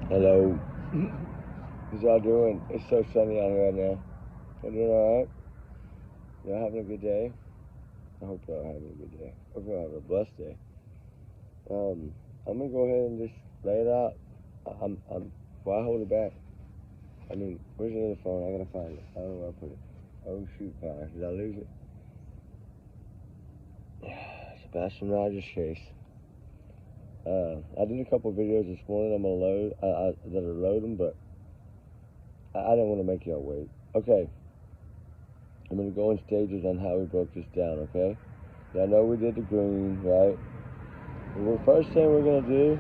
Hello. How's y'all doing? It's so sunny out here right now. Y'all doing alright? Y'all having a good day? I hope y'all having a good day. I hope y'all having a blessed day. I'm gonna go ahead and just lay it out. Why hold it back? I mean, where's the other phone? I gotta find it. I don't know where I put it. Oh shoot, Connor. Did I lose it? Sebastian Rogers Chase. I did a couple videos this morning. I'm gonna load. That are loading, but I didn't want to make y'all wait. Okay. I'm going to go in stages on how we broke this down, okay? Y'all know we did the green, right? The first thing we're going to do,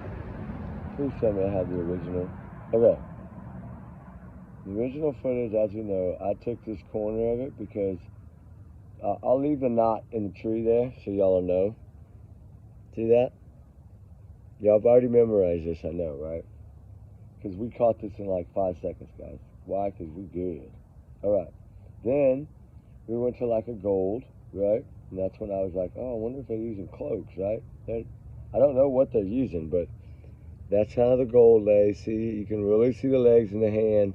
please tell me I have the original. Okay. The original footage, as you know, I took this corner of it because I'll leave the knot in the tree there so y'all will know. See that? Y'all have already memorized this, I know, right? Because we caught this in like 5 seconds, guys. Why? Because we good. All right. Then we went to like a gold, right? And that's when I was like, oh, I wonder if they're using cloaks, right? I don't know what they're using, but that's how the gold lays. See, you can really see the legs in the hand,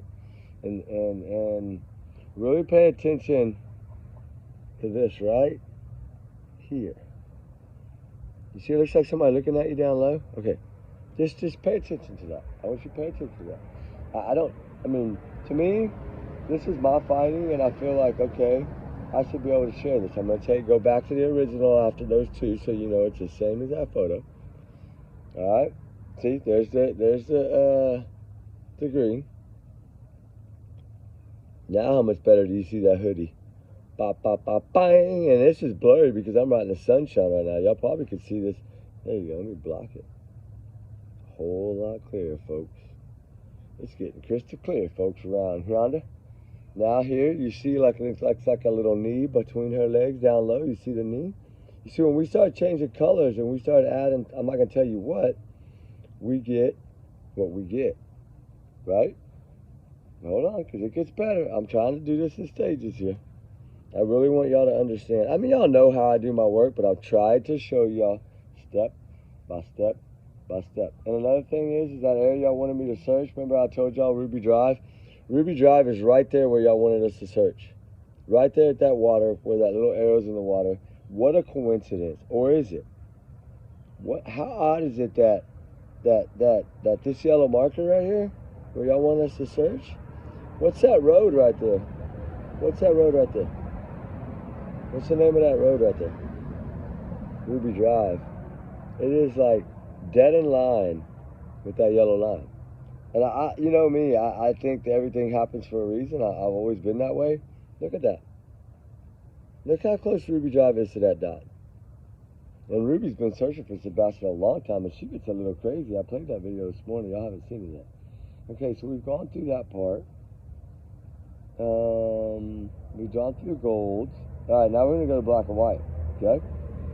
and really pay attention to this right here. You see, it looks like somebody looking at you down low. Okay, just pay attention to that. I want you to pay attention to that. I mean, to me, this is my finding, and I feel like, okay, I should be able to share this. I'm going to go back to the original after those two so you know it's the same as that photo. All right? See, there's the green. Now how much better do you see that hoodie? Bop, bop, bop, bang. And this is blurry because I'm right in the sunshine right now. Y'all probably could see this. There you go. Let me block it. A whole lot clearer, folks. It's getting crystal clear, folks, around yonder. Now here, you see like it looks like a little knee between her legs down low. You see the knee? You see, when we start changing colors and we start adding, I'm not going to tell you what, we get what we get, right? Hold on, because it gets better. I'm trying to do this in stages here. I really want y'all to understand. I mean, y'all know how I do my work, but I've tried to show y'all step by step by step. And another thing is that area y'all wanted me to search. Remember I told y'all Ruby Drive? Ruby Drive is right there where y'all wanted us to search. Right there at that water, where that little arrow's in the water. What a coincidence. Or is it? How odd is it that this yellow marker right here, where y'all want us to search? What's that road right there? What's that road right there? What's the name of that road right there? Ruby Drive. It is like dead in line with that yellow line. And you know me, I think that everything happens for a reason. I've always been that way. Look at that. Look how close Ruby Drive is to that dot. And Ruby's been searching for Sebastian a long time, and she gets a little crazy. I played that video this morning. Y'all haven't seen it yet. Okay, so we've gone through that part. We've gone through the golds. All right, now we're going to go to black and white. Okay?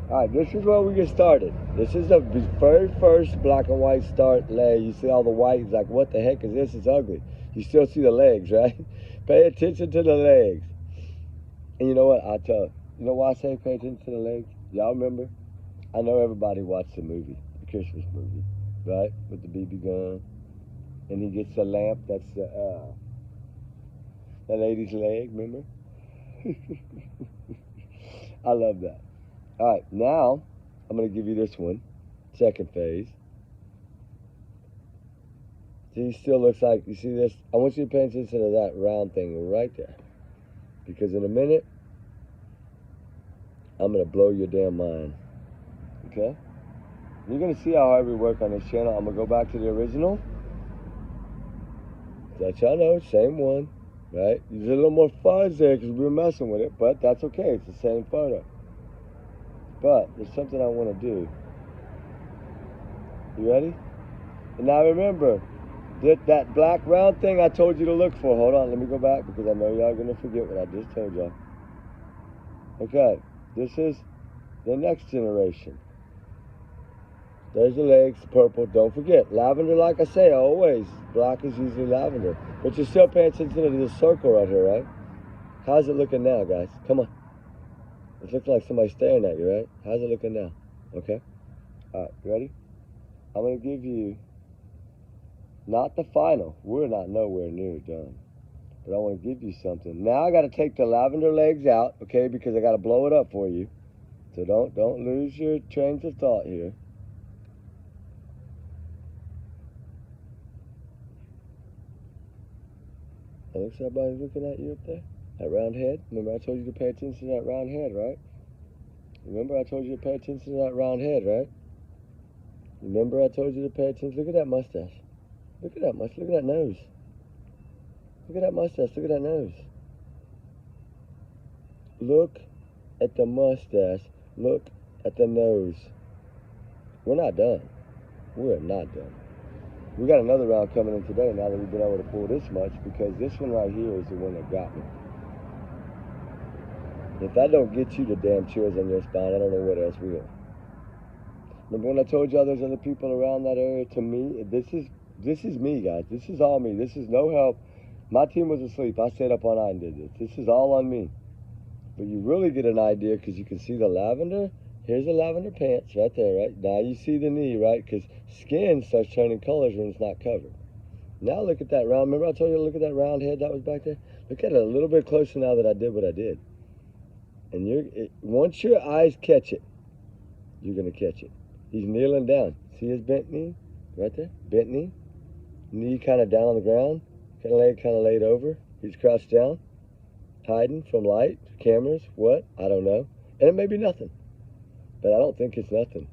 All right, this is where we get started. This is the very first black and white start lay. You see all the white. It's like, what the heck is this? It's ugly. You still see the legs, right? Pay attention to the legs. And you know what? You know why I say pay attention to the legs? Y'all remember? I know everybody watched the movie, the Christmas movie, right? With the BB gun. And he gets the lamp that's the lady's leg, remember? I love that. All right, now I'm going to give you this one, second phase. See, still looks like, you see this? I want you to pay attention to that round thing right there. Because in a minute, I'm going to blow your damn mind. Okay? You're going to see how hard we work on this channel. I'm going to go back to the original. Let y'all know, same one, right? There's a little more fuzz there because we were messing with it, but that's okay. It's the same photo. But there's something I want to do. You ready? And now remember, that black round thing I told you to look for. Hold on, let me go back because I know y'all going to forget what I just told y'all. Okay, this is the next generation. There's the legs, purple. Don't forget, lavender, like I say, always. Black is usually lavender. But you're still paying attention to this circle right here, right? How's it looking now, guys? Come on. It's looking like somebody's staring at you, right? How's it looking now? Okay? All right, you ready? I'm going to give you Not the final. We're not nowhere near done. But I want to give you something. Now I got to take the lavender legs out, okay, because I got to blow it up for you. So don't lose your trains of thought here. That looks like everybody's looking at you up there. That round head. Remember I told you to pay attention to that round head, right? Remember I told you to pay attention to that round head, right? Remember I told you to pay attention. Look at that mustache. Look at that mustache. Look at that nose. Look at that mustache. Look at that nose. Look at the mustache. Look at the nose. We're not done. We're not done. We got another round coming in today now that we've been able to pull this much, because this one right here is the one that got me. If that don't get you the damn chills on your spine, I don't know what else will. Remember when I told y'all there's other people around that area? To me, this is me, guys. This is all me. This is no help. My team was asleep. I stayed up all night and did this. This is all on me. But you really get an idea because you can see the lavender. Here's the lavender pants right there, right? Now you see the knee, right? Because skin starts turning colors when it's not covered. Now look at that round. Remember I told you to look at that round head that was back there? Look at it a little bit closer now that I did what I did. And once your eyes catch it, you're going to catch it. He's kneeling down. See his bent knee? Right there? Bent knee. Knee kind of down on the ground. Kind of laid over. He's crouched down. Hiding from light, cameras, what? I don't know. And it may be nothing. But I don't think it's nothing.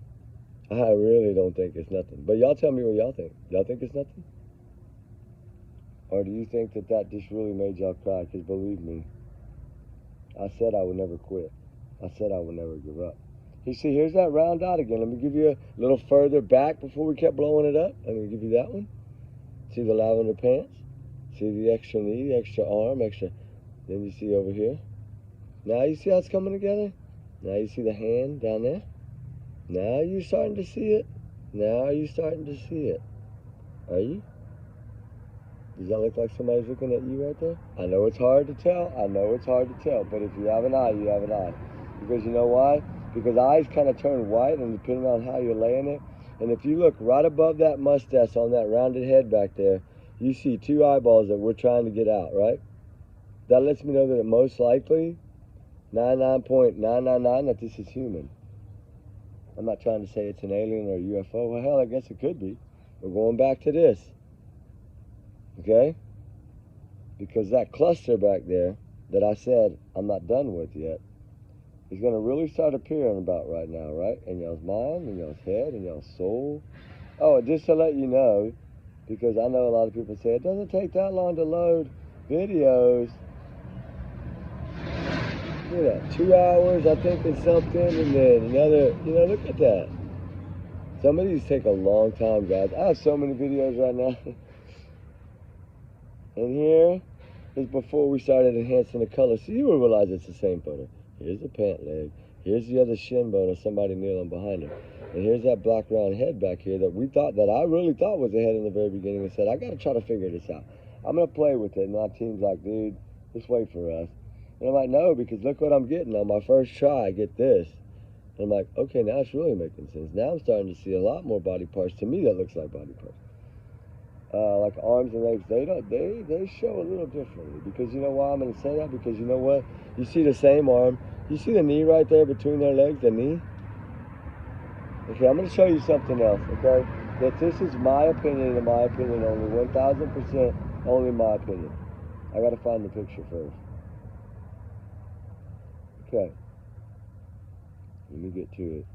I really don't think it's nothing. But y'all tell me what y'all think. Y'all think it's nothing? Or do you think that just really made y'all cry? Because believe me, I said I would never quit. I said I would never give up. You see, here's that round dot again. Let me give you a little further back before we kept blowing it up. Let me give you that one. See the lavender pants? See the extra knee, the extra arm, extra. Then you see over here. Now you see how it's coming together? Now you see the hand down there? Now you're starting to see it? Now you're starting to see it. Are you? Does that look like somebody's looking at you right there? I know it's hard to tell. I know it's hard to tell. But if you have an eye, you have an eye. Because you know why? Because eyes kind of turn white, and depending on how you're laying it. And if you look right above that mustache on that rounded head back there, you see two eyeballs that we're trying to get out, right? That lets me know that it most likely, 99.999, that this is human. I'm not trying to say it's an alien or a UFO. Well, hell, I guess it could be. We're going back to this. Okay? Because that cluster back there that I said I'm not done with yet is going to really start appearing about right now, right? In y'all's mind, in y'all's head, in y'all's soul. Oh, just to let you know, because I know a lot of people say it doesn't take that long to load videos. Look at that, 2 hours, I think, is something, and then another, look at that. Some of these take a long time, guys. I have so many videos right now. And here is before we started enhancing the color. So you will realize it's the same photo. Here's the pant leg. Here's the other shin bone of somebody kneeling behind him. And here's that black round head back here that I really thought was a head in the very beginning, and said, I got to try to figure this out. I'm going to play with it. And my team's like, dude, just wait for us. And I'm like, no, because look what I'm getting on my first try. I get this. And I'm like, okay, now it's really making sense. Now I'm starting to see a lot more body parts to me that looks like body parts. Like arms and legs, they show a little differently. Because you know why I'm going to say that? Because you know what? You see the same arm. You see the knee right there between their legs, the knee? Okay, I'm going to show you something else, okay? That this is my opinion, and my opinion only, 1,000% only my opinion. I got to find the picture first. Okay. Let me get to it.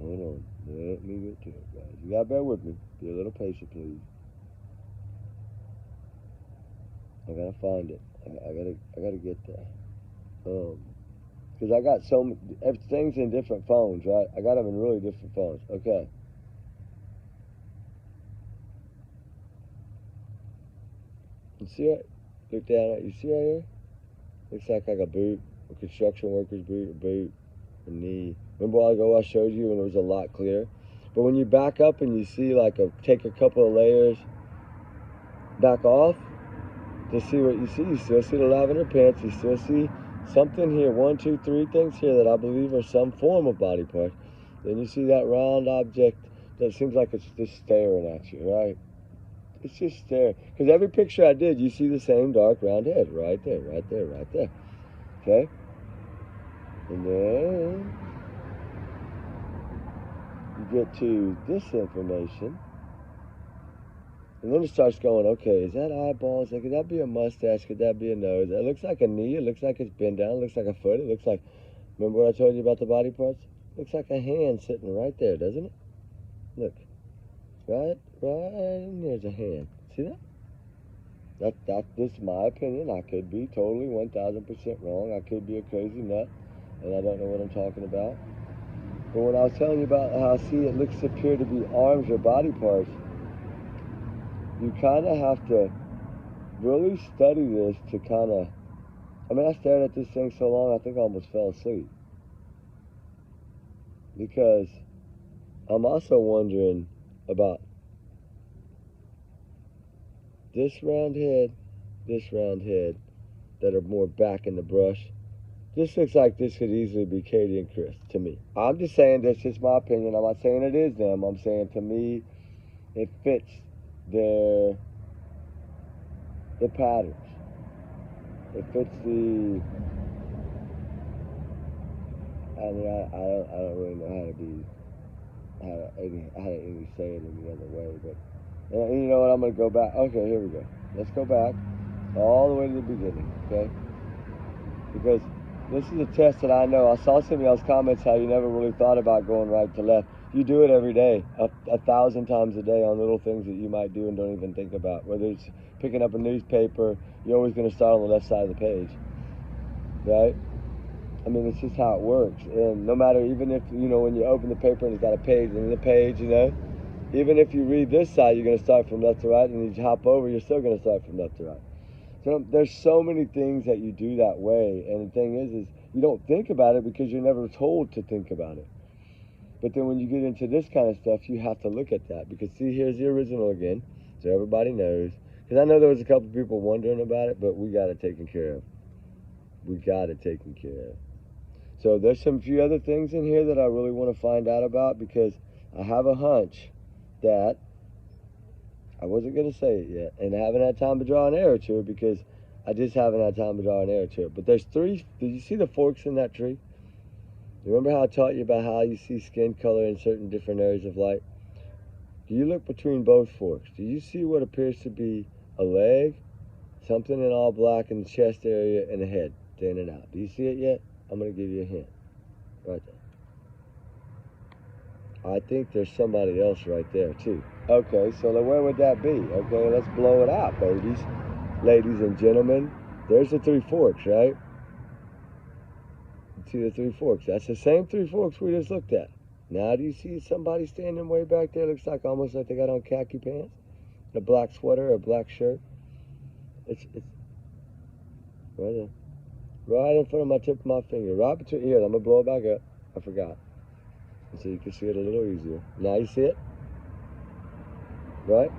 Hold on. Let me get to it, guys. You got to bear with me. Be a little patient, please. I gotta find it. I gotta get there. Because I got so many things in different phones, right? I got them in really different phones. Okay. You see it? Look down at it. You see right here? Looks like a boot, a construction worker's boot, a knee. Remember a while ago I showed you when it was a lot clearer? But when you back up and you see take a couple of layers back off, to see what you see. You still see the lavender pants. You still see something here. 1, 2, 3 things here that I believe are some form of body part. Then you see that round object that seems like it's just staring at you, right? It's just there. Because every picture I did, you see the same dark round head. Right there, right there, right there. Okay? And then you get to this information. And then it starts going, okay, is that eyeballs? Could that be a mustache? Could that be a nose? It looks like a knee. It looks like it's bent down. It looks like a foot. It looks like, remember what I told you about the body parts? It looks like a hand sitting right there, doesn't it? Look. Right, and there's a hand. See that? This is my opinion. I could be totally 1,000% wrong. I could be a crazy nut, and I don't know what I'm talking about. But when I was telling you about how I see it looks appear to be arms or body parts, you kind of have to really study this to kind of, I mean, I stared at this thing so long, I think I almost fell asleep. Because I'm also wondering about this round head that are more back in the brush. This looks like this could easily be Katie and Chris to me. I'm just saying this is my opinion. I'm not saying it is them. I'm saying to me it fits the patterns. It fits the, I mean, I don't really know how to even say it any other way, but you know what, I'm going to go back. Okay, here we go. Let's go back all the way to the beginning, okay? Because this is a test that I know. I saw some of y'all's comments how you never really thought about going right to left. You do it every day, 1,000 times a day on little things that you might do and don't even think about. Whether it's picking up a newspaper, you're always going to start on the left side of the page, right? I mean, it's just how it works. And no matter, even if, you know, when you open the paper and it's got a page and the page, you know, even if you read this side, you're going to start from left to right, and you hop over, you're still going to start from left to right. So there's so many things that you do that way, and the thing is you don't think about it because you're never told to think about it. But then when you get into this kind of stuff, you have to look at that, because see, here's the original again, so everybody knows. Because I know there was a couple people wondering about it, but we got it taken care of. We got it taken care of. So there's some few other things in here that I really want to find out about, because I have a hunch that I wasn't going to say it yet, and I haven't had time to draw an arrow to it because I just haven't had time to draw an arrow to it. But there's three. Did you see the forks in that tree? Remember how I taught you about how you see skin color in certain different areas of light? Do you look between both forks? Do you see what appears to be a leg, something in all black in the chest area, and a head in and out? Do you see it yet? I'm going to give you a hint. Right there. I think there's somebody else right there too. Okay, so where would that be? Okay, let's blow it out, babies. Ladies and gentlemen, there's the three forks, right? You see the three forks. That's the same three forks we just looked at. Now do you see somebody standing way back there? Looks like almost like they got on khaki pants, a black sweater, a black shirt. It's right there. Right in front of my tip of my finger. Right between here. I'm going to blow it back up. I forgot. So you can see it a little easier. Now you see it? Right?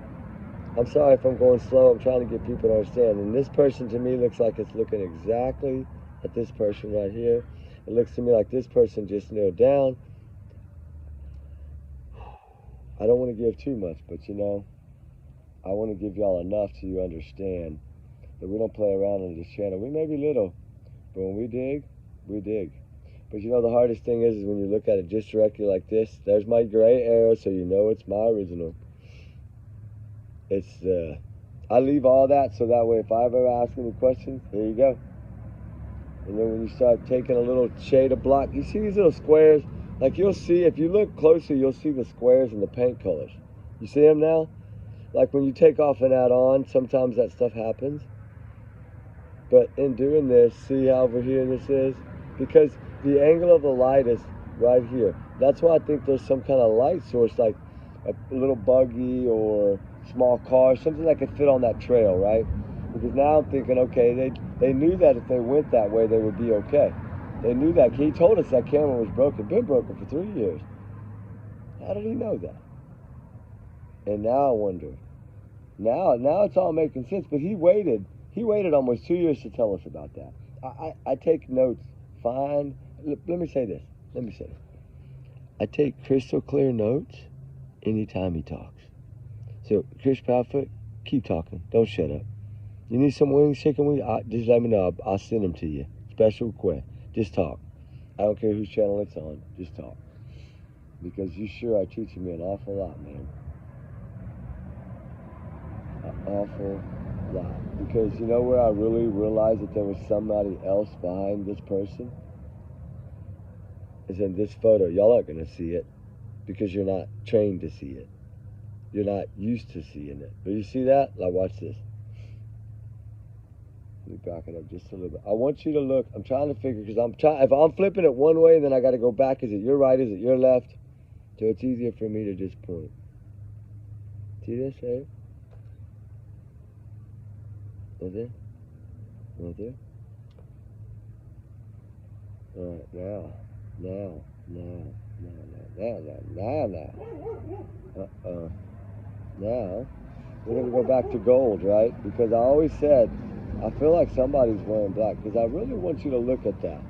I'm sorry if I'm going slow. I'm trying to get people to understand. And this person to me looks like it's looking exactly at this person right here. It looks to me like this person just kneeled down. I don't want to give too much, but you know, I want to give y'all enough so you understand that we don't play around on this channel. We may be little, but when we dig, we dig. But you know, the hardest thing is when you look at it just directly like this. There's my gray arrow, so you know it's my original. It's I leave all that so that way if I ever ask any questions, there you go. And then when you start taking a little shade of black, you see these little squares? Like you'll see, if you look closer, you'll see the squares and the paint colors. You see them now? Like when you take off and add on, sometimes that stuff happens. But in doing this, see how over here this is? Because the angle of the light is right here. That's why I think there's some kind of light source, like a little buggy or small car, something that could fit on that trail, right? Because now I'm thinking, okay, they knew that if they went that way, they would be okay. They knew that. He told us that camera was broken, been broken for 3 years. How did he know that? And now I wonder. Now it's all making sense. But he waited almost 2 years to tell us about that. I take notes fine. Let me say this. I take crystal clear notes anytime he talks. So, Chris Proudfoot, Keep talking. Don't shut up. You need some wings, chicken wings? Just let me know. I'll send them to you. Special request. Just talk. I don't care whose channel it's on. Just talk. Because you sure are teaching me an awful lot, man. An awful lot. Because you know where I really realized that there was somebody else behind this person? Is in this photo. Y'all aren't going to see it because you're not trained to see it. You're not used to seeing it. But you see that? Now watch this. Let me back it up just a little bit. I want you to look. I'm trying to figure, because if I'm flipping it one way, then I got to go back. Is it your right? Is it your left? So it's easier for me to just point. See this, right? Right there? Right there? All right, now. Now, we're going to go back to gold, right? Because I always said, I feel like somebody's wearing black, because I really want you to look at that.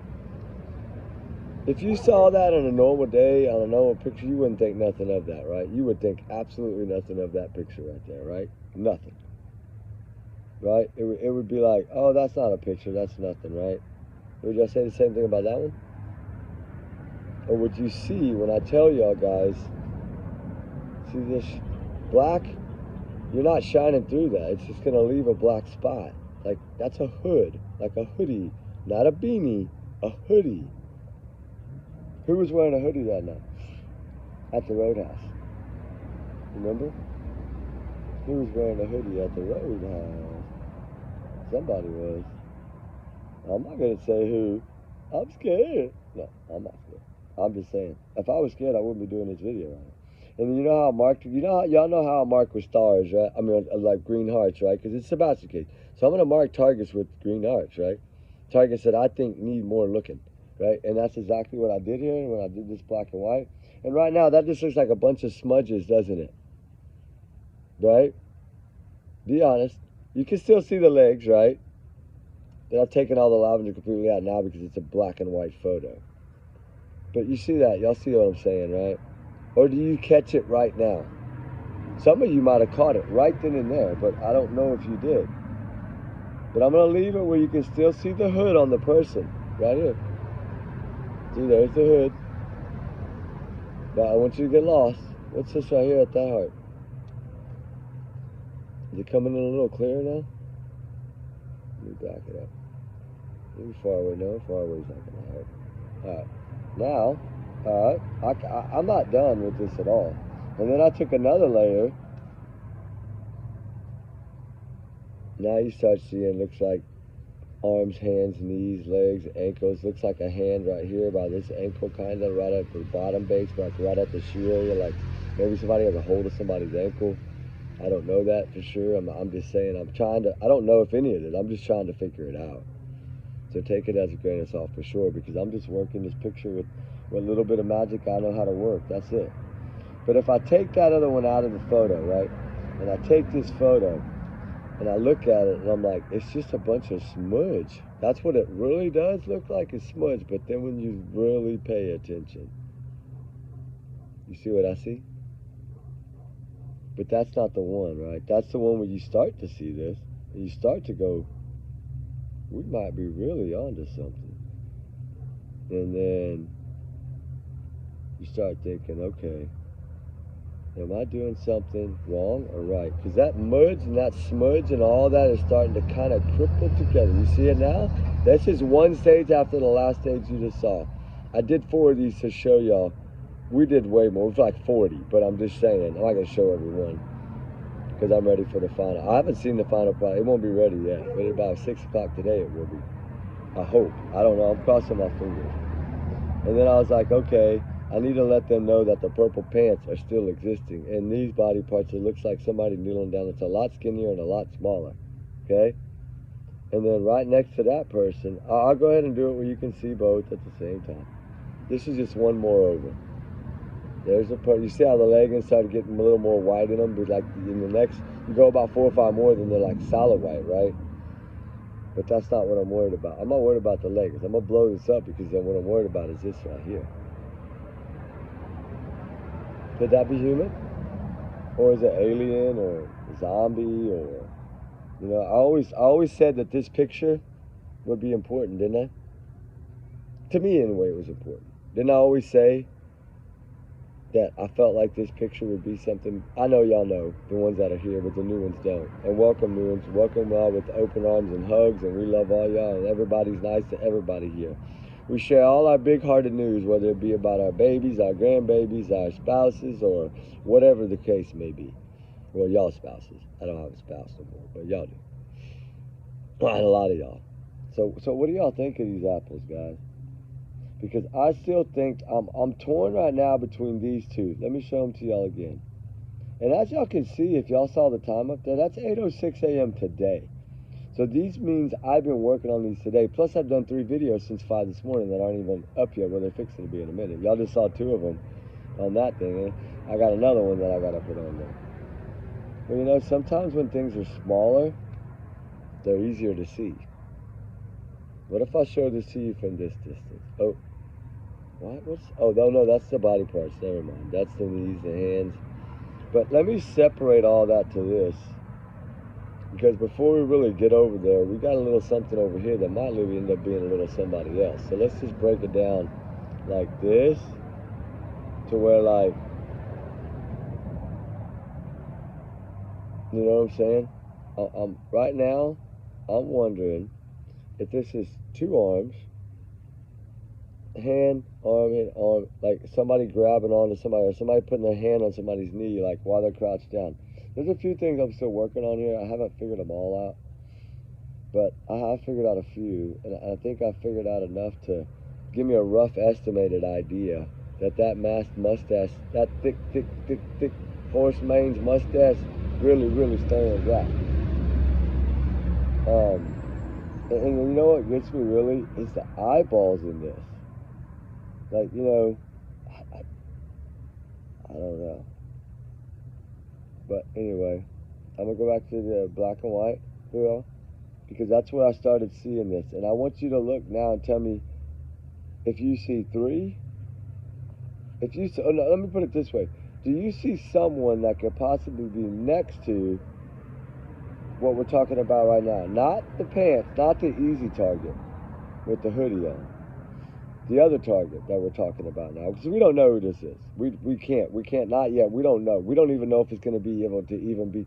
If you saw that on a normal day, on a normal picture, you wouldn't think nothing of that, right? You would think absolutely nothing of that picture right there, right? Nothing. Right? It would be like, oh, that's not a picture, that's nothing, right? Would y'all say the same thing about that one? Or would you see, when I tell y'all guys, see this black? You're not shining through that. It's just going to leave a black spot. Like, that's a hood. Like a hoodie. Not a beanie. A hoodie. Who was wearing a hoodie that night? At the Roadhouse. Remember? Who was wearing a hoodie at the Roadhouse? Somebody was. I'm not going to say who. I'm scared. No, I'm not scared. I'm just saying. If I was scared, I wouldn't be doing this video right now. And you know how I marked, y'all know how I mark with stars, right? I mean, like green hearts, right? Because it's Sebastian case. So I'm going to mark targets with green hearts, right? Targets that I think need more looking, right? And that's exactly what I did here when I did this black and white. And right now, that just looks like a bunch of smudges, doesn't it? Right? Be honest. You can still see the legs, right? And I've taken all the lavender completely out now because it's a black and white photo. But you see that. Y'all see what I'm saying, right? Or do you catch it right now? Some of you might have caught it right then and there, but I don't know if you did. But I'm going to leave it where you can still see the hood on the person. Right here. See, there's the hood. But I want you to get lost. What's this right here at that heart? Is it coming in a little clearer now? Let me back it up. Maybe far away. No, far away is not going to help. Alright. Now, I'm not done with this at all. And then I took another layer. Now you start seeing, looks like arms, hands, knees, legs, ankles. Looks like a hand right here by this ankle, kind of right at the bottom base, like right at the shoe area. Like maybe somebody has a hold of somebody's ankle. I don't know that for sure. I'm just saying, I don't know if any of it. I'm just trying to figure it out. So take it as a grain of salt for sure, because I'm just working this picture with a little bit of magic I know how to work. That's it. But if I take that other one out of the photo, right, and I take this photo and I look at it and I'm like, it's just a bunch of smudge. That's what it really does look like, is smudge. But then when you really pay attention, you see what I see? But that's not the one, right? That's the one where you start to see this and you start to go, we might be really onto something. And then you start thinking, okay, am I doing something wrong or right? Because that mudge and that smudge and all that is starting to kind of cripple together. You see it now? That's just one stage after the last stage you just saw. I did 4 of these to show y'all. We did way more. It was like 40, but I'm just saying. I'm not going to show everyone because I'm ready for the final. I haven't seen the final product. It won't be ready yet, but at about 6 o'clock today it will be. I hope. I don't know. I'm crossing my fingers. And then I was like, okay, I need to let them know that the purple pants are still existing. And these body parts, it looks like somebody kneeling down. It's a lot skinnier and a lot smaller. Okay? And then right next to that person, I'll go ahead and do it where you can see both at the same time. This is just one more over. There's the part. You see how the leggings started getting a little more white in them? But like in the next, you go about 4 or 5 more, then they're like solid white, right? But that's not what I'm worried about. I'm not worried about the leggings. I'm going to blow this up because then what I'm worried about is this right here. Could that be human? Or is it alien or zombie or, you know, I always said that this picture would be important, didn't I? To me, anyway, it was important. Didn't I always say that I felt like this picture would be something? I know y'all know, the ones that are here, but the new ones don't. And welcome, new ones. Welcome y'all with open arms and hugs, and we love all y'all, and everybody's nice to everybody here. We share all our big-hearted news, whether it be about our babies, our grandbabies, our spouses, or whatever the case may be. Well, y'all spouses. I don't have a spouse no more, but y'all do. And a lot of y'all. So what do y'all think of these apples, guys? Because I still think I'm torn right now between these two. Let me show them to y'all again. And as y'all can see, if y'all saw the time up there, that's 8:06 a.m. today. So these means I've been working on these today. Plus, I've done 3 videos since 5 this morning that aren't even up yet, where they're fixing to be in a minute. Y'all just saw 2 of them on that thing. And I got another one that I got to put on there. But you know, sometimes when things are smaller, they're easier to see. What if I show this to you from this distance? Oh, what? Oh, no, that's the body parts. Never mind. That's the knees, the hands. But let me separate all that to this. Because before we really get over there, we got a little something over here that might really end up being a little somebody else. So let's just break it down like this, to where, like, you know what I'm saying? Right now, I'm wondering if this is 2 arms, hand, arm, and arm, like somebody grabbing onto somebody, or somebody putting their hand on somebody's knee, like while they're crouched down. There's a few things I'm still working on here. I haven't figured them all out, but I have figured out a few, and I think I figured out enough to give me a rough estimated idea that masked mustache, that thick horse mange mustache, really stands out. And you know what gets me really is the eyeballs in this. Like, you know, I don't know. But anyway, I'm going to go back to the black and white, because that's where I started seeing this. And I want you to look now and tell me if you see 3. If you see, oh no, let me put it this way. Do you see someone that could possibly be next to what we're talking about right now? Not the pants, not the easy target with the hoodie on. The other target that we're talking about now, because we don't know who this is. We can't, not yet. We don't know. We don't even know if it's going to be able to even be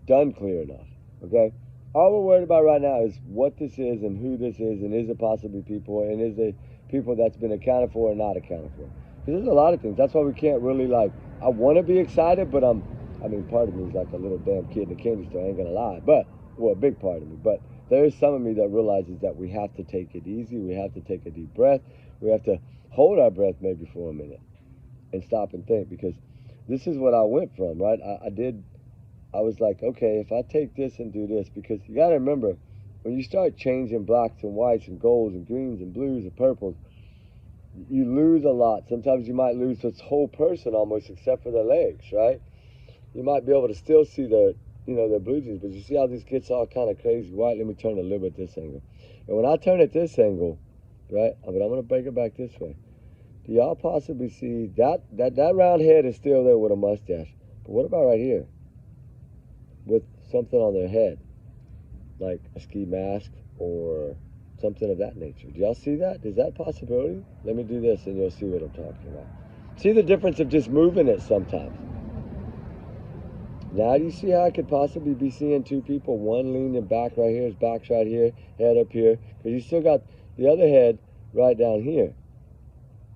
done clear enough, okay? All we're worried about right now is what this is and who this is, and is it possibly people, and is it people that's been accounted for or not accounted for? Because there's a lot of things. That's why we can't really, like, I want to be excited, but part of me is like a little damn kid in a candy store, I ain't going to lie. But, well, a big part of me. But there is some of me that realizes that we have to take it easy. We have to take a deep breath. We have to hold our breath maybe for a minute and stop and think, because this is what I went from, right? I was like, okay, if I take this and do this, because you got to remember, when you start changing blacks and whites and golds and greens and blues and purples, you lose a lot. Sometimes you might lose this whole person almost, except for their legs, right? You might be able to still see their blue jeans, but you see how this gets all kind of crazy white? Let me turn a little bit this angle. And when I turn it this angle, right, but I'm going to break it back this way. Do y'all possibly see that round head is still there with a mustache? But what about right here? With something on their head, like a ski mask or something of that nature. Do y'all see that? Is that a possibility? Let me do this and you'll see what I'm talking about. See the difference of just moving it sometimes. Now do you see how I could possibly be seeing 2 people? One leaning back right here, his back's right here, head up here. Because you still got the other head right down here.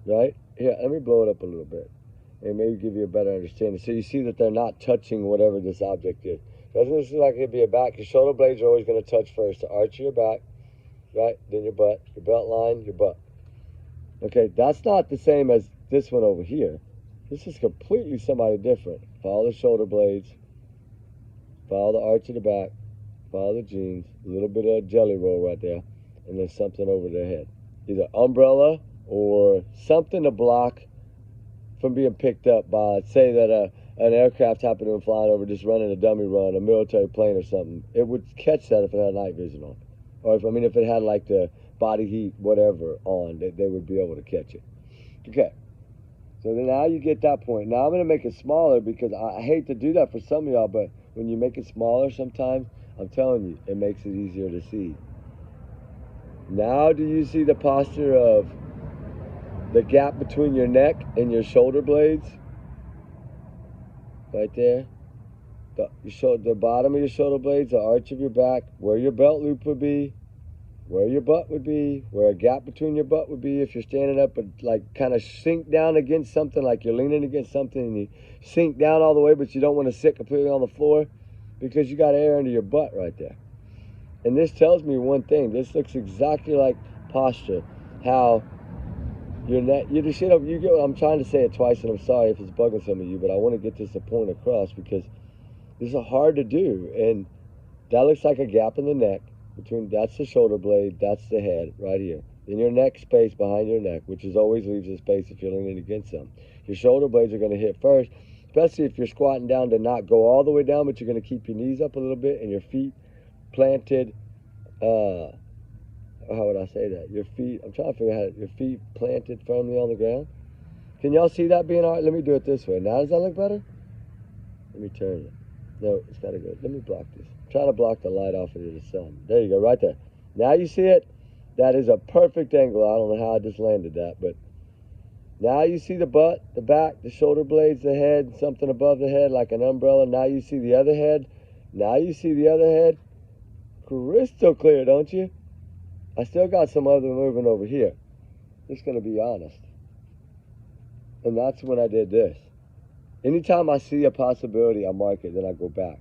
Right? Here, let me blow it up a little bit. And maybe give you a better understanding. So you see that they're not touching whatever this object is. Doesn't this look like it'd be a back? Your shoulder blades are always going to touch first. The arch of your back, right? Then your butt, your belt line, your butt. Okay, that's not the same as this one over here. This is completely somebody different. Follow the shoulder blades. Follow the arch of the back. Follow the jeans. A little bit of jelly roll right there. And then something over their head. Either umbrella or something to block from being picked up by, say that an aircraft happened to be flying over, just running a dummy run, a military plane or something. It would catch that if it had night vision on. Or if it had like the body heat, whatever on, they would be able to catch it. Okay. So then now you get that point. Now I'm going to make it smaller because I hate to do that for some of y'all, but when you make it smaller sometimes, I'm telling you, it makes it easier to see. Now do you see the posture of the gap between your neck and your shoulder blades? Right there. The bottom of your shoulder blades, the arch of your back, where your belt loop would be, where your butt would be, where a gap between your butt would be if you're standing up, but like kind of sink down against something, like you're leaning against something and you sink down all the way, but you don't want to sit completely on the floor because you got air under your butt right there. And this tells me one thing. This looks exactly like posture. How your neck, you just, you get, I'm trying to say it twice, and I'm sorry if it's bugging some of you, but I want to get this point across because this is hard to do. And that looks like a gap in the neck. That's the shoulder blade, that's the head right here. Then your neck space behind your neck, which is always leaves a space if you're leaning against them. Your shoulder blades are going to hit first, especially if you're squatting down to not go all the way down, but you're going to keep your knees up a little bit and your feet planted. How would I say that? Your feet, I'm trying to figure out your feet planted firmly on the ground. Can y'all see that being hard? Let me do it this way. Now does that look better? Let me turn it. No, it's got to go. Let me block this. Try to block the light off of the sun. There you go, right there. Now you see it? That is a perfect angle. I don't know how I just landed that, but now you see the butt, the back, the shoulder blades, the head, something above the head like an umbrella. Now you see the other head. Now you see the other head. Crystal clear, don't you? I still got some other movement over here. Just going to be honest. And that's when I did this. Anytime I see a possibility, I mark it, then I go back,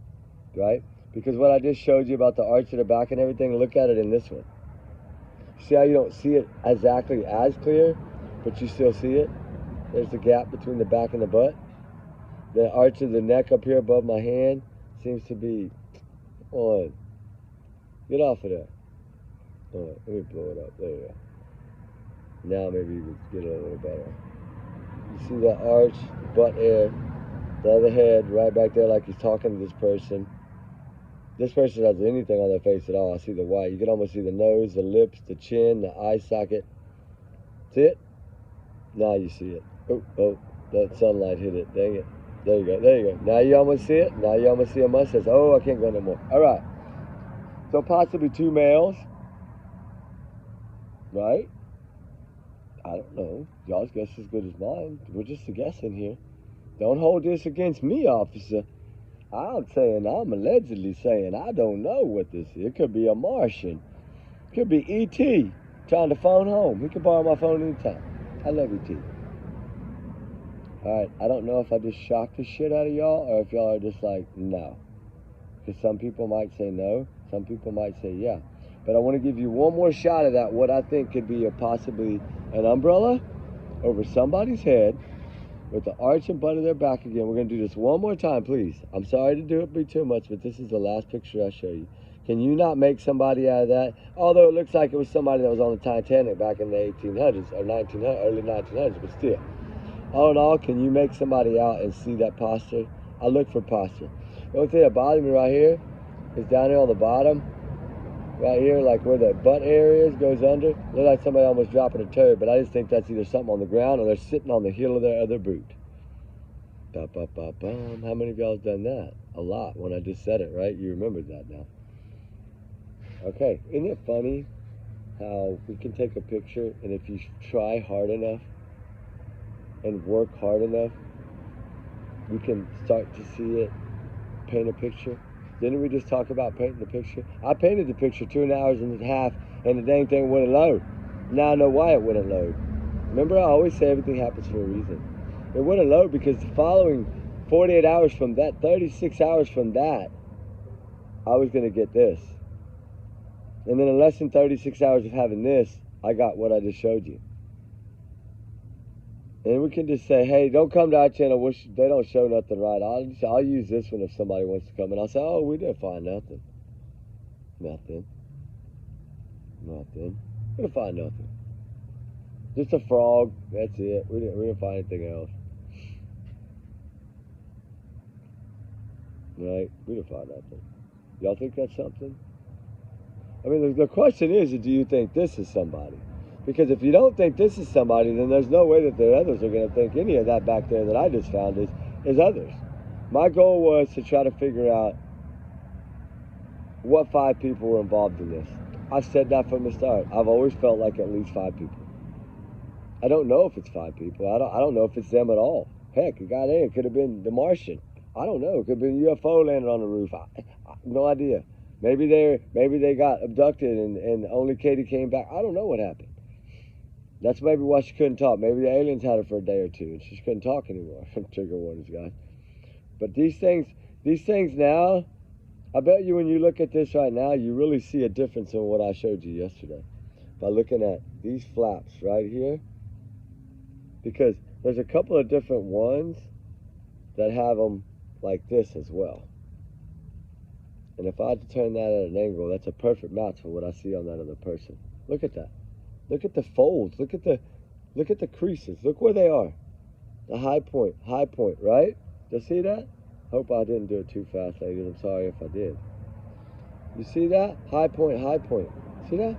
right? Because what I just showed you about the arch of the back and everything, look at it in this one. See how you don't see it exactly as clear, but you still see it? There's the gap between the back and the butt. The arch of the neck up here above my hand seems to be on. Get off of there. All right, let me blow it up. There you go. Now maybe you can get it a little better. You see that arch, butt air, the other head right back there like he's talking to this person. This person doesn't have anything on their face at all. I see the white. You can almost see the nose, the lips, the chin, the eye socket. See it? Now you see it. Oh, that sunlight hit it. Dang it. There you go. There you go. Now you almost see it. Now you almost see a mustache. Oh, I can't go no more. All right. So possibly two males. Right? I don't know. Y'all's guess is as good as mine. We're just guessing here. Don't hold this against me, officer. I'm allegedly saying I don't know what this is. It could be a Martian. It could be E.T. trying to phone home. He can borrow my phone anytime. I love E.T. Alright, I don't know if I just shocked the shit out of y'all or if y'all are just like, no. Because some people might say no. Some people might say yeah. But I want to give you one more shot of that, what I think could be possibly an umbrella over somebody's head with the arch and butt of their back again. We're going to do this one more time, please. I'm sorry to do it be too much, but this is the last picture I show you. Can you not make somebody out of that? Although it looks like it was somebody that was on the Titanic back in the 1800s or 1900, early 1900s, but still. All in all, can you make somebody out and see that posture? I look for posture. The only thing that bothers me right here is down here on the bottom. Right here, like where the butt area is, goes under. Look like somebody almost dropping a turd, but I just think that's either something on the ground or they're sitting on the heel of their other boot. Ba-ba-ba-bum. How many of y'all have done that? A lot. When I just said it, right? You remembered that now. Okay, isn't it funny how we can take a picture and if you try hard enough and work hard enough, we can start to see it, paint a picture? Didn't we just talk about painting the picture? I painted the picture 2 hours and a half, and the dang thing wouldn't load. Now I know why it wouldn't load. Remember, I always say everything happens for a reason. It wouldn't load because the following 48 hours from that, 36 hours from that, I was going to get this. And then in less than 36 hours of having this, I got what I just showed you. And we can just say, hey, don't come to our channel. They don't show nothing right. I'll use this one if somebody wants to come. And I'll say, oh, we didn't find nothing. Nothing. We didn't find nothing. Just a frog. That's it. We didn't find anything else. Right? We didn't find nothing. Y'all think that's something? I mean, the question is, do you think this is somebody? Because if you don't think this is somebody, then there's no way that the others are going to think any of that back there that I just found is others. My goal was to try to figure out what 5 people were involved in this. I've said that from the start. I've always felt like at least 5 people. I don't know if it's 5 people. I don't know if it's them at all. Heck, it got in. It could have been the Martian. I don't know. It could have been a UFO landed on the roof. No idea. Maybe they got abducted and only Katie came back. I don't know what happened. That's maybe why she couldn't talk. Maybe the aliens had her for a day or two and she couldn't talk anymore. Trigger warnings, guys. But these things now, I bet you when you look at this right now, you really see a difference in what I showed you yesterday. By looking at these flaps right here. Because there's a couple of different ones that have them like this as well. And if I had to turn that at an angle, that's a perfect match for what I see on that other person. Look at that. Look at the folds. Look at the creases. Look where they are. The high point, right? You see that? Hope I didn't do it too fast, ladies. I'm sorry if I did. You see that? High point. See that?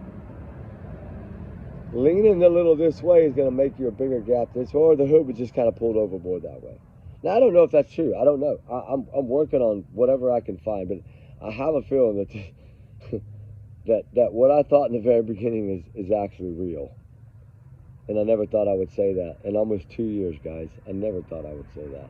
Leaning a little this way is going to make you a bigger gap this way, or the hood was just kind of pulled overboard that way. Now, I don't know if that's true. I don't know. I'm working on whatever I can find, but I have a feeling that that what I thought in the very beginning is actually real. And I never thought I would say that. In almost 2 years, guys, I never thought I would say that.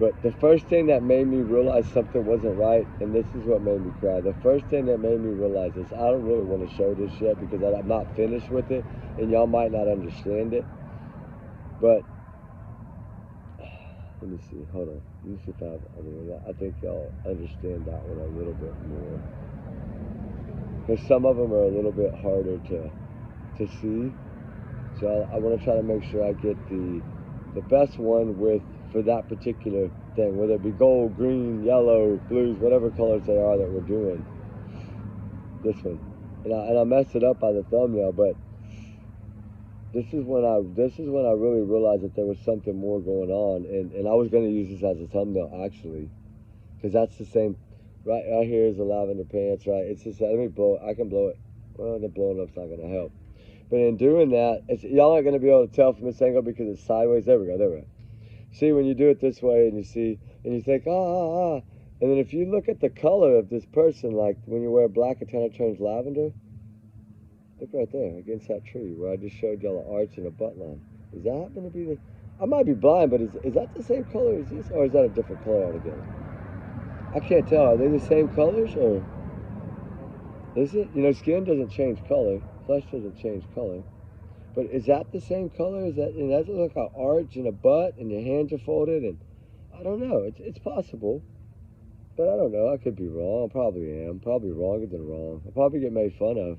But the first thing that made me realize something wasn't right, and this is what made me cry, the first thing that made me realize is I don't really want to show this yet because I'm not finished with it, and y'all might not understand it. But, let me see, hold on. Let me see if I think y'all understand that one a little bit more. Because some of them are a little bit harder to see. So I want to try to make sure I get the best one for that particular thing, whether it be gold, green, yellow, blues, whatever colors they are that we're doing. This one, and I messed it up by the thumbnail, but this is when I really realized that there was something more going on, and I was going to use this as a thumbnail actually, because that's the same. Right here is the lavender pants, right? It's just, let me blow it. I can blow it. Well, the blowing up's not going to help. But in doing that, y'all aren't going to be able to tell from this angle because it's sideways. There we go. See, when you do it this way and you see, and you think, and then if you look at the color of this person, like when you wear black, it kind of turns lavender. Look right there against that tree where I just showed y'all an arch and a butt line. Does that happen to be the, I might be blind, but is that the same color as this, or is that a different color altogether? I can't tell. Are they the same colors, or is it? You know, skin doesn't change color. Flesh doesn't change color. But is that the same color? Is that, and does it look like an arch and a butt and your hands are folded? And I don't know. It's possible. But I don't know. I could be wrong. I probably am. Probably wronger than wrong. I'll probably get made fun of.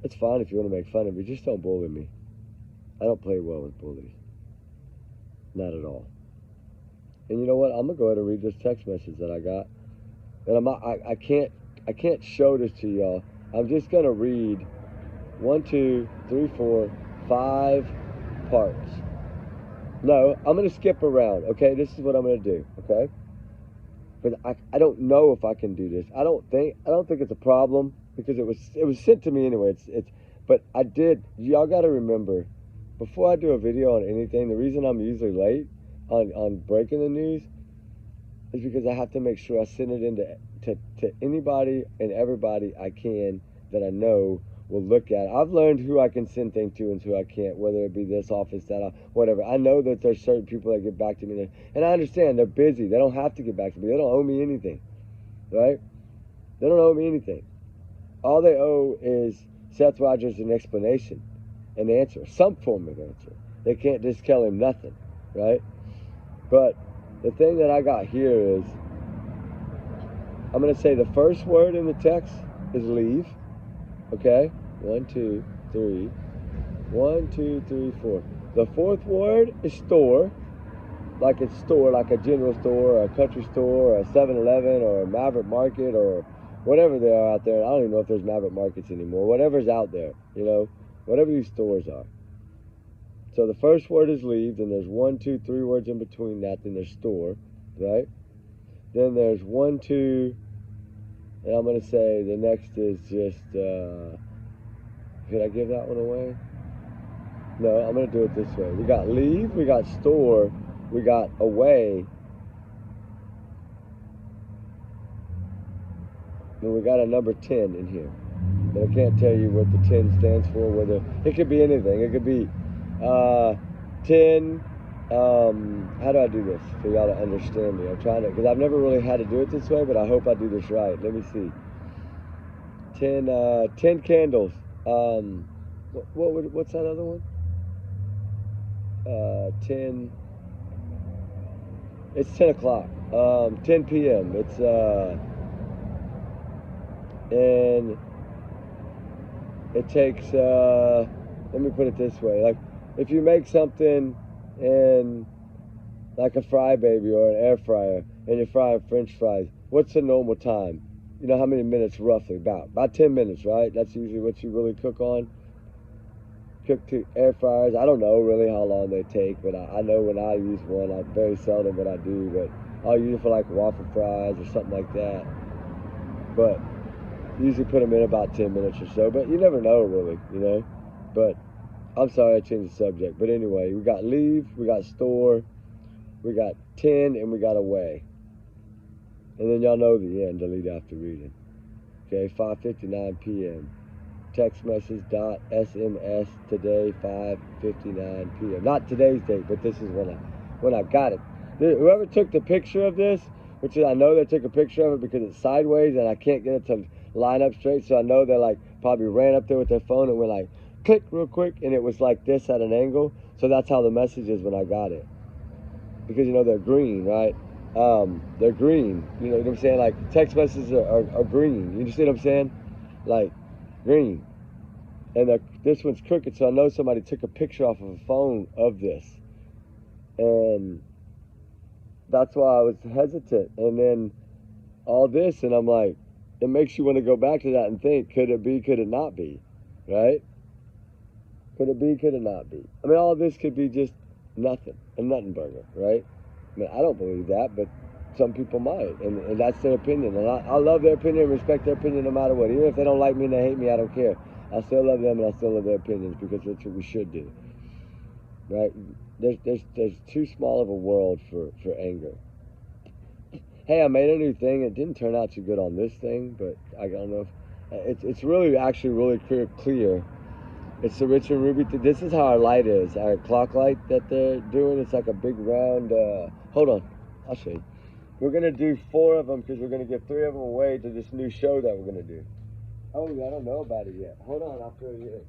It's fine if you want to make fun of me. Just don't bully me. I don't play well with bullies. Not at all. And you know what? I'm going to go ahead and read this text message that I got. And I can't show this to y'all. I'm just going to read 1, 2, 3, 4, 5 parts. No, I'm going to skip around, okay? This is what I'm going to do, okay? But I don't know if I can do this. I don't think it's a problem because it was sent to me anyway. But I did. Y'all got to remember, before I do a video on anything, the reason I'm usually late on breaking the news is because I have to make sure I send it into to anybody and everybody I can that I know will look at it. I've learned who I can send things to and who I can't, whether it be this office, that, whatever. I know that there's certain people that get back to me, and I understand they're busy. They don't have to get back to me. They don't owe me anything, right? They don't owe me anything. All they owe is Seth Rogers an explanation, an answer, some form of answer. They can't just tell him nothing, right? But the thing that I got here is, I'm going to say the first word in the text is leave. Okay? 1, 2, 3. 1, 2, 3, 4. The fourth word is store. Like it's store, like a general store, or a country store, or a 7-Eleven, or a Maverick Market, or whatever they are out there. I don't even know if there's Maverick Markets anymore. Whatever's out there, you know, whatever these stores are. So the first word is leave, then there's 1, 2, 3 words in between that, then there's store, right? Then there's 1, 2, and I'm going to say the next is just Could I give that one away? No, I'm going to do it this way. We got leave, we got store, we got away, and we got a number 10 in here. But I can't tell you what the 10 stands for, whether it could be anything. It could be 10, how do I do this for y'all to understand me? I'm trying to, because I've never really had to do it this way, but I hope I do this right. Let me see. 10 candles. What's that other one? 10, it's 10 o'clock, 10 p.m. It's, and it takes, let me put it this way, like, if you make something in, like a fry baby or an air fryer, and you're frying French fries, what's the normal time? You know how many minutes roughly? About 10 minutes, right? That's usually what you really cook on. Cook to air fryers. I don't know really how long they take, but I know when I use one, I very seldom what I do, but I'll use it for like waffle fries or something like that. But usually put them in about 10 minutes or so, but you never know really, you know. But I'm sorry I changed the subject. But anyway, we got leave, we got store, we got 10, and we got away. And then y'all know the end, delete after reading. Okay, 5:59 p.m. Text message .sms today 5:59 p.m. Not today's date, but this is when I got it. Whoever took the picture of this, which is, I know they took a picture of it because it's sideways and I can't get it to line up straight, so I know they like probably ran up there with their phone and went like click real quick, and it was like this at an angle. So that's how the message is when I got it. Because you know they're green, right? They're green. You know what I'm saying? Like text messages are green. You see what I'm saying? Like green. And this one's crooked, so I know somebody took a picture off of a phone of this. And that's why I was hesitant. And then all this, and I'm like, it makes you want to go back to that and think, could it be, could it not be? Right? Could it be, could it not be? I mean, all of this could be just nothing, a nothing burger, right? I mean, I don't believe that, but some people might, and that's their opinion. And I love their opinion and respect their opinion no matter what. Even if they don't like me and they hate me, I don't care. I still love them and I still love their opinions because that's what we should do, right? There's too small of a world for anger. Hey, I made a new thing. It didn't turn out too good on this thing, but I don't know if it's really actually really clear. It's the Rich and Ruby. This is how our light is. Our clock light that they're doing. It's like a big round. Hold on, I'll show you. We're gonna do 4 of them because we're gonna give 3 of them away to this new show that we're gonna do. Oh, I don't know about it yet. Hold on, I'll fill you in.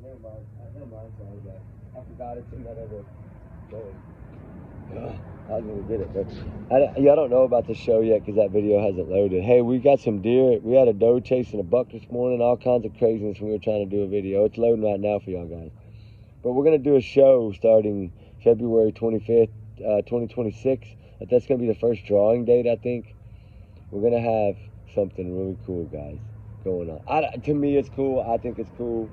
Never mind, sorry guys. I forgot it's in that other thing. I didn't get it, but y'all don't know about the show yet because that video hasn't loaded. Hey, we got some deer. We had a doe chasing a buck this morning. All kinds of craziness when we were trying to do a video. It's loading right now for y'all guys. But we're going to do a show starting February 25th, 2026. That's going to be the first drawing date, I think. We're going to have something really cool, guys, going on. To me, it's cool. I think it's cool.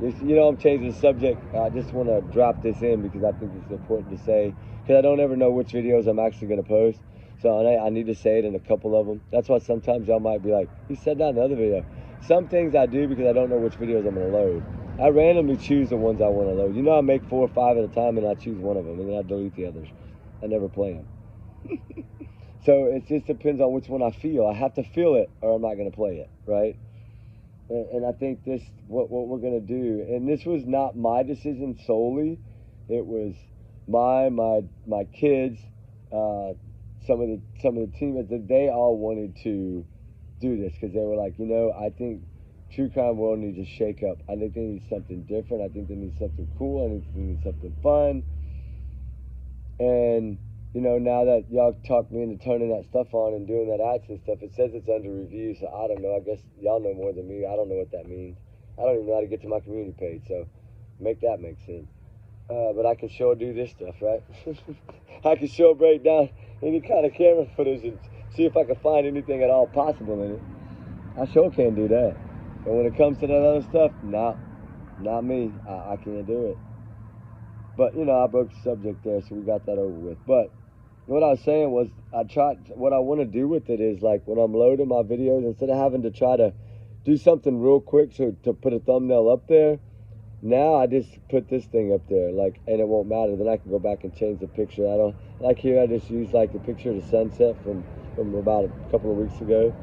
You know, I'm changing the subject. I just want to drop this in because I think it's important to say. Because I don't ever know which videos I'm actually going to post. So I need to say it in a couple of them. That's why sometimes y'all might be like, you said that in another video. Some things I do because I don't know which videos I'm going to load. I randomly choose the ones I want to load. You know, I make 4 or 5 at a time and I choose one of them and then I delete the others. I never play them. So it just depends on which one I feel. I have to feel it or I'm not going to play it, right? And I think this, what we're going to do, and this was not my decision solely. It was my kids, some of the teammates, that they all wanted to do this because they were like, you know, I think true crime world needs a shake up. I think they need something different. I think they need something cool. I think they need something fun. And you know, now that y'all talked me into turning that stuff on and doing that action stuff, it says it's under review, so I don't know. I guess y'all know more than me. I don't know what that means. I don't even know how to get to my community page, so make that make sense. But I can sure do this stuff, right? I can sure break down any kind of camera footage and see if I can find anything at all possible in it. I sure can do that. But when it comes to that other stuff, nah, not me. I can't do it. But, you know, I broke the subject there, so we got that over with. But what I was saying was, what I want to do with it is, like, when I'm loading my videos, instead of having to try to do something real quick to put a thumbnail up there, now I just put this thing up there, like, and it won't matter. Then I can go back and change the picture. I don't, like here I just use like the picture of the sunset from about a couple of weeks ago.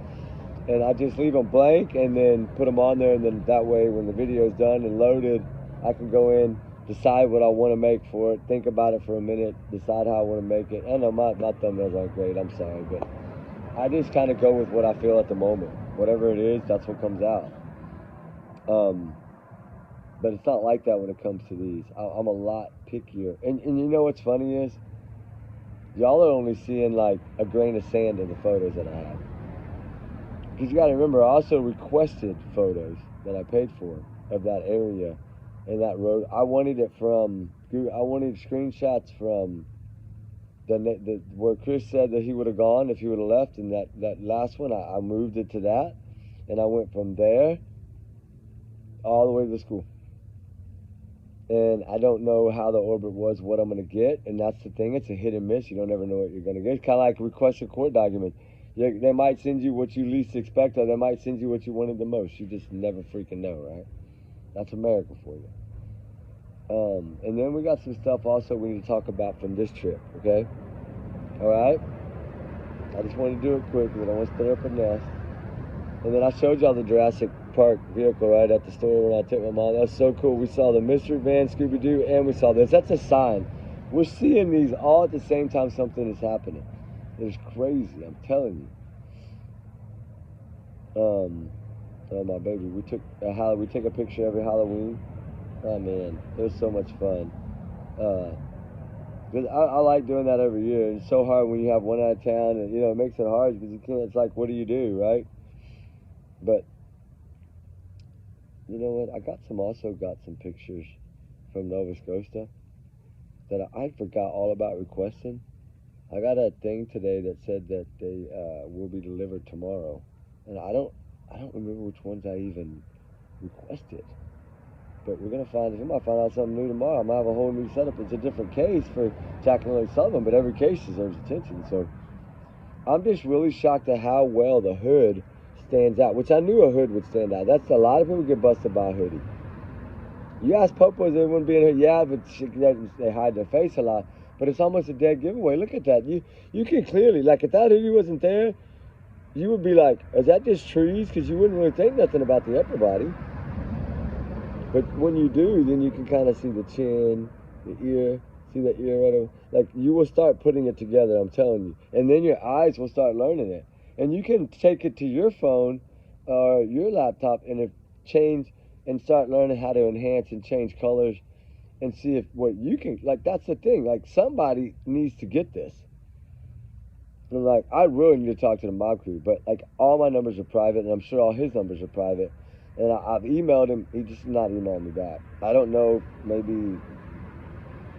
And I just leave them blank and then put them on there, and then that way when the video is done and loaded, I can go in, decide what I want to make for it, think about it for a minute, decide how I want to make it. I know my thumbnails aren't great, I'm sorry, but I just kind of go with what I feel at the moment. Whatever it is, that's what comes out. But it's not like that when it comes to these. I'm a lot pickier. And you know what's funny is, y'all are only seeing like a grain of sand in the photos that I have. Because you got to remember, I also requested photos that I paid for of that area and that road. I wanted it from, I wanted screenshots from the where Chris said that he would have gone if he would have left. And that last one, I moved it to that. And I went from there all the way to the school. And I don't know how the orbit was, what I'm going to get. And that's the thing. It's a hit and miss. You don't ever know what you're going to get. It's kind of like request a court document. They might send you what you least expect, or they might send you what you wanted the most. You just never freaking know, right? That's America for you. And then we got some stuff also we need to talk about from this trip, okay? All right? I just want to do it quick because I don't want to stir up a nest. And then I showed y'all the Jurassic Park vehicle right at the store when I took my mom. That was so cool. We saw the mystery van, Scooby-Doo, and we saw this. That's a sign. We're seeing these all at the same time something is happening. It's crazy, I'm telling you. Oh my baby, we take a picture every Halloween. Oh man, it was so much fun. Cause I like doing that every year. It's so hard when you have one out of town, and it makes it hard because you can't. It's like, what do you do, right? But you know what? Also got some pictures from Nova Scotia that I forgot all about requesting. I got a thing today that said that they will be delivered tomorrow, and I don't remember which ones I even requested. But we're gonna we might find out something new tomorrow. I might have a whole new setup. It's a different case for Jack and Lily Sullivan, but every case deserves attention. So I'm just really shocked at how well the hood stands out, which I knew a hood would stand out. That's a lot of people get busted by a hoodie. You ask popos, they wouldn't be in hood. Yeah, but they hide their face a lot. But it's almost a dead giveaway. Look at that. You can clearly, like, if that hoodie wasn't there, you would be like, is that just trees? Because you wouldn't really think nothing about the upper body. But when you do, then you can kind of see the chin, the ear, see the ear right over. Like, you will start putting it together, I'm telling you. And then your eyes will start learning it. And you can take it to your phone or your laptop and change and start learning how to enhance and change colors and see if what you can, like, that's the thing. Like, somebody needs to get this. And, like, I really need to talk to the mob crew, but, like, all my numbers are private, and I'm sure all his numbers are private. And I've emailed him. He just not emailed me back. I don't know. Maybe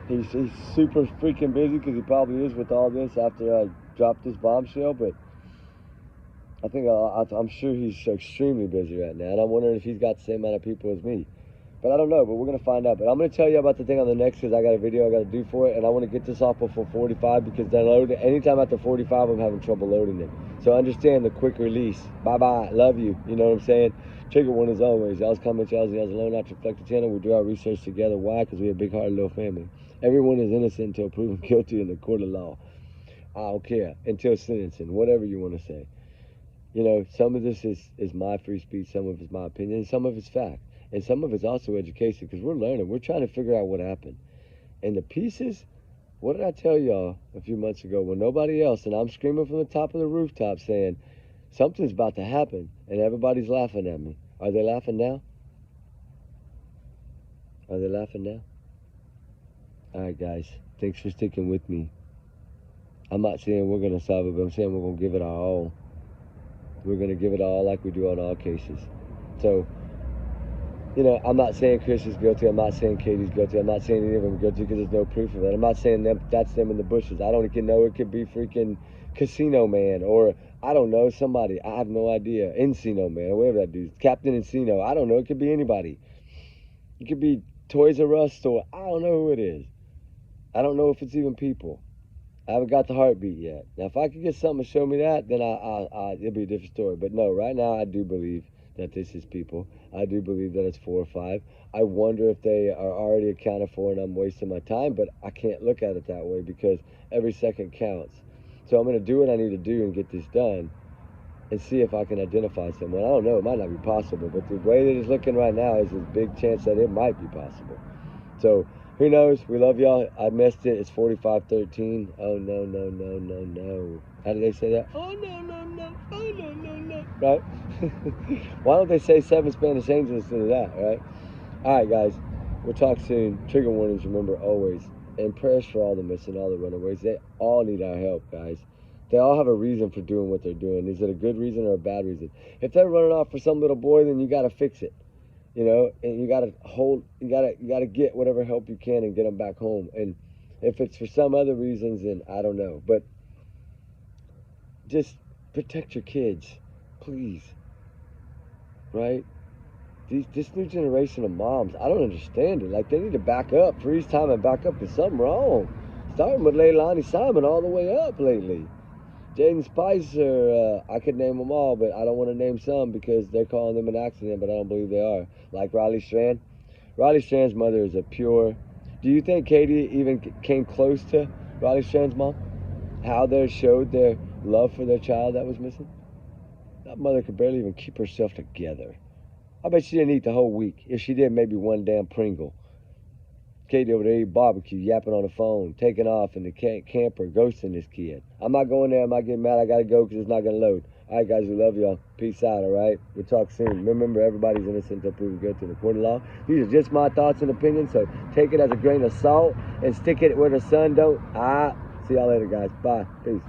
he's super freaking busy because he probably is with all this after I dropped this bombshell. But I think I'm sure he's extremely busy right now. And I'm wondering if he's got the same amount of people as me. But I don't know. But we're going to find out. But I'm going to tell you about the thing on the next because I got a video I got to do for it. And I want to get this off before 45 because anytime after 45, I'm having trouble loading it. So understand the quick release. Bye-bye. Love you. You know what I'm saying? Trigger one as always. Y'all's comments, y'all's alone, not to reflect the channel. We do our research together. Why? Because we're a big-hearted little family. Everyone is innocent until proven guilty in the court of law. I don't care. Until sentencing. Whatever you want to say. Some of this is my free speech. Some of it's my opinion. And some of it's fact. And some of it's also education because we're learning. We're trying to figure out what happened. And the pieces, what did I tell y'all a few months ago when nobody else, and I'm screaming from the top of the rooftop saying, something's about to happen, and everybody's laughing at me. Are they laughing now? Are they laughing now? All right, guys. Thanks for sticking with me. I'm not saying we're going to solve it, but I'm saying we're going to give it our all. We're going to give it all like we do on all cases. So, I'm not saying Chris is guilty. I'm not saying Katie's guilty. I'm not saying any of them are guilty because there's no proof of it. I'm not saying that's them in the bushes. I don't even know. It could be freaking Casino Man or, I don't know, somebody. I have no idea. Encino Man or whatever that dude. Captain Encino. I don't know. It could be anybody. It could be Toys R Us store. I don't know who it is. I don't know if it's even people. I haven't got the heartbeat yet. Now, if I could get something to show me that, then it'll be a different story. But no, right now I do believe that this is people. I do believe that it's 4 or 5. I wonder if they are already accounted for and I'm wasting my time, but I can't look at it that way because every second counts. So I'm going to do what I need to do and get this done and see if I can identify someone. I don't know. It might not be possible, but the way that it's looking right now is a big chance that it might be possible. So who knows? We love y'all. I missed it. It's 45:13. Oh, no, no, no, no, no. How do they say that? Oh, no, no, no. Oh, no, no, no. Right? Why don't they say 7 Spanish angels instead of that, right? All right, guys. We'll talk soon. Trigger warnings, remember, always. And prayers for all the missing, all the runaways. They all need our help, guys. They all have a reason for doing what they're doing. Is it a good reason or a bad reason? If they're running off for some little boy, then you got to fix it. You know, and you gotta get whatever help you can and get them back home. And if it's for some other reasons, then I don't know. But just protect your kids, please. Right? This new generation of moms, I don't understand it. Like, they need to back up, freeze time and back up. There's something wrong. Starting with Leilani Simon all the way up lately. Jaden Spicer, I could name them all, but I don't want to name some because they're calling them an accident, but I don't believe they are. Like Riley Strand. Riley Strand's mother is a pure... Do you think Katie even came close to Riley Strand's mom? How they showed their love for their child that was missing? That mother could barely even keep herself together. I bet she didn't eat the whole week. If she did, maybe one damn Pringle. Katie over there eating barbecue, yapping on the phone, taking off in the camper, ghosting this kid. I'm not going there. I'm not getting mad. I got to go because it's not going to load. All right, guys, we love y'all. Peace out, all right? We'll talk soon. Remember, everybody's innocent until proven guilty in the court of law. These are just my thoughts and opinions, so take it as a grain of salt and stick it where the sun don't. See y'all later, guys. Bye. Peace.